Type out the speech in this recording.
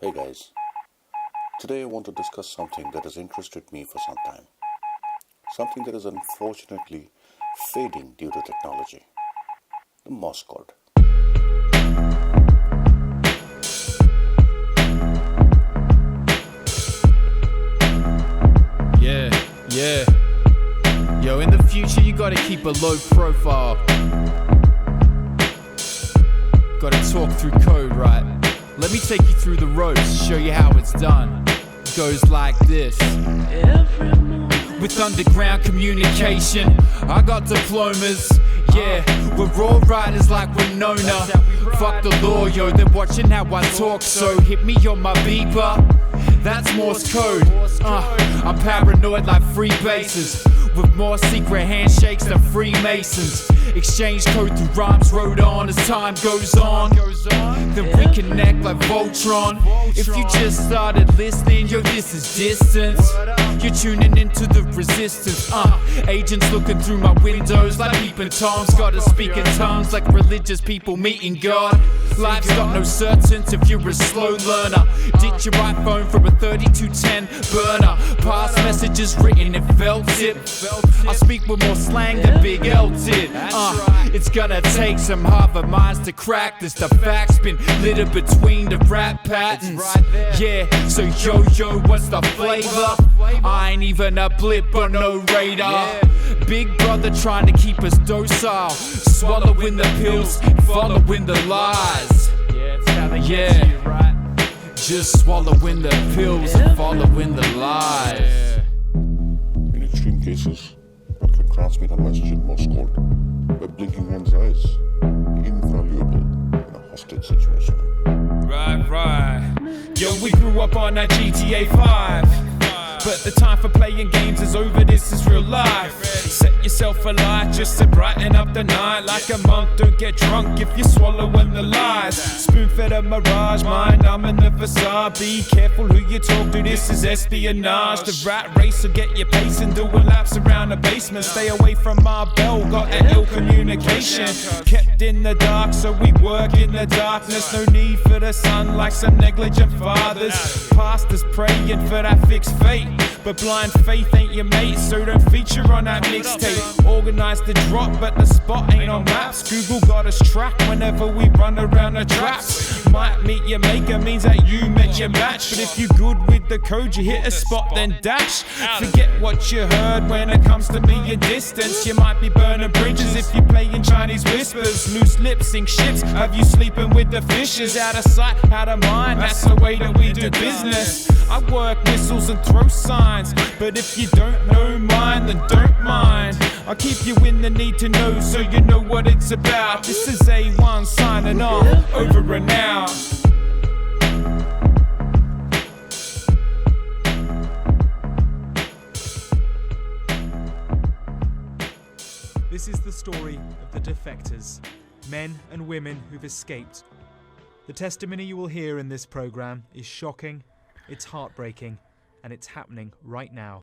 Hey guys, today I want to discuss something that has interested me for some time. Something that is unfortunately fading due to technology. The Morse code. Yeah. Yo, in the future you gotta keep a low profile. Gotta talk through code, right? Let me take you through the ropes, show you how it's done. It goes like this. With underground communication, I got diplomas. Yeah, we're all riders like Winona. Fuck the law, yo, they're watching how I talk, so hit me on my beeper. That's Morse code. I'm paranoid like freebasers, with more secret handshakes than Freemasons. Exchange code through rhymes wrote on as time goes on. Then reconnect like Voltron. If you just started listening, yo, this is distance. You're tuning into the resistance. Agents looking through my windows like peeping toms. Gotta speak in tongues like religious people meeting God. Life's got no certainty if you're a slow learner. Ditch your iPhone for a 3210 burner. Past messages written in felt tip. I speak with more slang than Big L did. It's gonna take some Harvard minds to crack this. The facts been littered between the rap patterns. Yeah, so yo, what's the flavor? I ain't even a blip or no radar. Big brother trying to keep us docile, swallowing the pills, following the lies. Yeah, just swallowing the pills and following the lies. In extreme cases, one can transmit a message in Morse code by blinking one's eyes. Invaluable in a hostage situation. Right. Yo, we grew up on that GTA 5. But the time for playing games is over, this is real life. Set yourself alight just to brighten up the night. Like a monk, don't get drunk if you're swallowing the lies. Spoon-fed a mirage, mind I'm in the facade. Be careful who you talk to, this is espionage. The rat race will get you pacing, doing laps around the basement. Stay away from my bell, got that ill communication. Kept in the dark, so we work in the darkness. No need for the sun like some negligent fathers. Pastors praying for that fixed fate, but blind faith ain't your mate, so don't feature on that mixtape. Organize the drop, but the spot ain't on maps. Google got us tracked whenever we run around the traps. Might meet your maker means that you met your match, but if you good with the code, you hit a spot then dash. Forget what you heard when it comes to me and distance. You might be burning bridges if you play in Chinese whispers. Loose lips sink ships, have you sleeping with the fishes? Out of sight, out of mind, that's the way that we do business. I work missiles and throw signs, but if you don't know mine, then don't mind. I'll keep you in the need to know, so you know what it's about. This is A1 signing off, over and out. This is the story of the defectors, men and women who've escaped. The testimony you will hear in this program is shocking, it's heartbreaking, and it's happening right now.